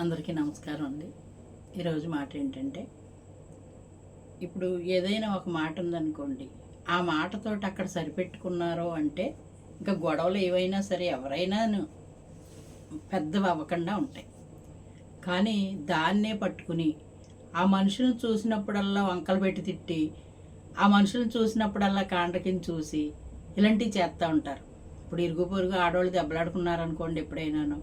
అందరికీ నమస్కారం అండి. ఈరోజు మాట ఏంటంటే, ఇప్పుడు ఏదైనా ఒక మాట ఉందనుకోండి, ఆ మాటతోటి అక్కడ సరిపెట్టుకున్నారో అంటే ఇంకా గొడవలు ఏవైనా సరే ఎవరైనాను పెద్దవి అవ్వకుండా ఉంటాయి. కానీ దాన్నే పట్టుకుని ఆ మనుషులను చూసినప్పుడల్లా వంకలు పెట్టి తిట్టి, ఆ మనుషులను చూసినప్పుడల్లా కాండ్రకిని చూసి ఇలాంటివి చేస్తూ ఉంటారు. ఇప్పుడు ఇరుగు పొరుగు ఆడవాళ్ళు దెబ్బలాడుకున్నారనుకోండి, ఎప్పుడైనాను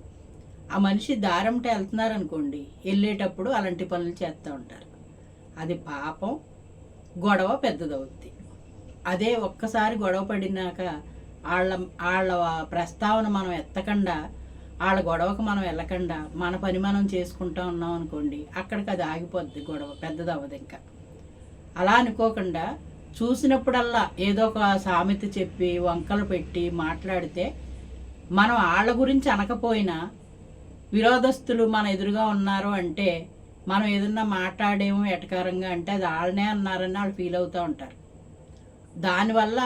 ఆ మనిషి దారంట వెళ్తున్నారనుకోండి, వెళ్ళేటప్పుడు అలాంటి పనులు చేస్తూ ఉంటారు. అది పాపం, గొడవ పెద్దదవుద్ది. అదే ఒక్కసారి గొడవ పడినాక వాళ్ళ వాళ్ళ ప్రస్తావన మనం ఎత్తకుండా, వాళ్ళ గొడవకు మనం వెళ్ళకుండా మన పని మనం చేసుకుంటూ ఉన్నాం అనుకోండి, అక్కడికి అది ఆగిపోద్ది. గొడవ పెద్దదవ్వదు. ఇంకా అలా అనుకోకుండా చూసినప్పుడల్లా ఏదో ఒక సామెత చెప్పి వంకలు పెట్టి మాట్లాడితే, మనం వాళ్ళ గురించి అనకపోయినా విరోధస్తులు మన ఎదురుగా ఉన్నారు అంటే, మనం ఏదన్నా మాట్లాడేమో ఎటకారంగా అంటే అది వాళ్ళనే అన్నారని వాళ్ళు ఫీల్ అవుతూ ఉంటారు. దానివల్ల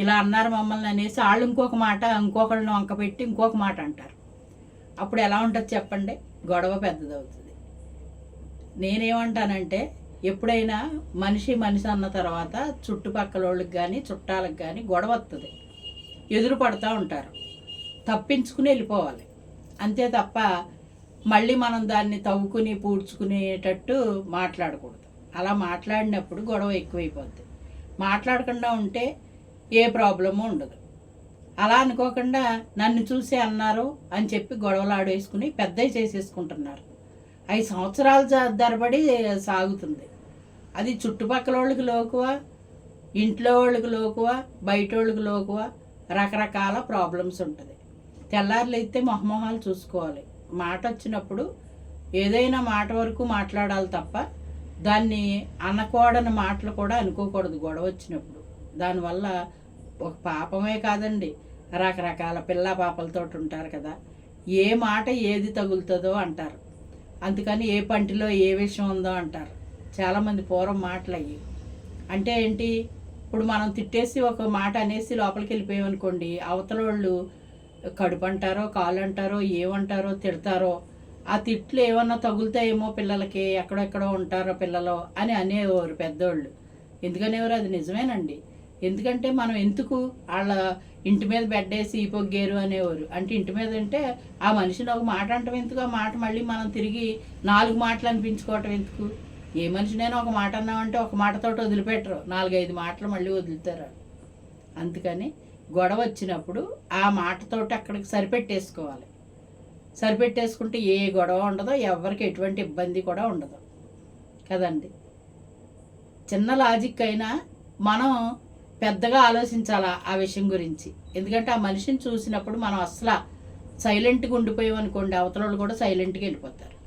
ఇలా అన్నారు మమ్మల్ని అనేసి వాళ్ళు ఇంకొక మాట ఇంకొకళ్ళని వంకపెట్టి ఇంకొక మాట అంటారు. అప్పుడు ఎలా ఉంటుంది చెప్పండి? గొడవ పెద్దదవుతుంది. నేనేమంటానంటే, ఎప్పుడైనా మనిషి అన్న తర్వాత చుట్టుపక్కల వాళ్ళకి కానీ చుట్టాలకు కానీ గొడవ వస్తుంది. ఎదురు పడుతూ ఉంటారు. తప్పించుకుని వెళ్ళిపోవాలి అంతే తప్ప మళ్ళీ మనం దాన్ని తవ్వుకుని పూడ్చుకునేటట్టు మాట్లాడకూడదు. అలా మాట్లాడినప్పుడు గొడవ ఎక్కువైపోద్ది. మాట్లాడకుండా ఉంటే ఏ ప్రాబ్లము ఉండదు. అలా అనుకోకుండా నన్ను చూసి అన్నారు అని చెప్పి గొడవలు ఆడేసుకుని పెద్దవి చేసేసుకుంటున్నారు. 5 సంవత్సరాల తరబడి సాగుతుంది. అది చుట్టుపక్కల వాళ్ళకి లోకువ, ఇంట్లో వాళ్ళకి లోకువ, బయట వాళ్ళకి లోకువ, రకరకాల ప్రాబ్లమ్స్ ఉంటుంది. తెల్లారులు అయితే మొహమొహాలు చూసుకోవాలి. మాట వచ్చినప్పుడు ఏదైనా మాట వరకు మాట్లాడాలి తప్ప దాన్ని అనకూడని మాటలు కూడా అనుకోకూడదు. గొడవ వచ్చినప్పుడు దానివల్ల ఒక పాపమే కాదండి, రకరకాల పిల్ల పాపలతో ఉంటారు కదా, ఏ మాట ఏది తగులుతుందో అంటారు. అందుకని ఏ పంటిలో ఏ విషయం ఉందో అంటారు. చాలామంది పూర్వం మాటలు అయ్యి అంటే ఏంటి, ఇప్పుడు మనం తిట్టేసి ఒక మాట అనేసి లోపలికి వెళ్ళిపోయామనుకోండి, అవతల వాళ్ళు కడుపు అంటారో కాలు అంటారో ఏమంటారో తిడతారో, ఆ తిట్లు ఏమన్నా తగులుతాయేమో పిల్లలకి, ఎక్కడెక్కడో ఉంటారో పిల్లలు అని అనేవారు పెద్దోళ్ళు. ఎందుకనేవారు? అది నిజమేనండి. ఎందుకంటే మనం ఎందుకు వాళ్ళ ఇంటి మీద బెడ్డేసి ఈ పొగ్గేరు అనేవారు. అంటే ఇంటి మీద అంటే ఆ మనిషిని ఒక మాట అంటాం ఎందుకు, ఆ మాట మళ్ళీ మనం తిరిగి 4 మాటలు అనిపించుకోవటం ఎందుకు? ఏ మనిషినైనా ఒక మాట అన్నామంటే ఒక మాటతోటి వదిలిపెట్టరు, 4-5 మాటలు మళ్ళీ వదులుతారు. అందుకని గొడవ వచ్చినప్పుడు ఆ మాటతోటి అక్కడికి సరిపెట్టేసుకోవాలి. సరిపెట్టేసుకుంటే ఏ గొడవ ఉండదో, ఎవరికి ఎటువంటి ఇబ్బంది కూడా ఉండదు కదండి. చిన్న లాజిక్ అయినా మనం పెద్దగా ఆలోచించాలా ఆ విషయం గురించి. ఎందుకంటే ఆ మనిషిని చూసినప్పుడు మనం అసలు సైలెంట్గా ఉండిపోయామనుకోండి, అవతల వాళ్ళు కూడా సైలెంట్గా వెళ్ళిపోతారు.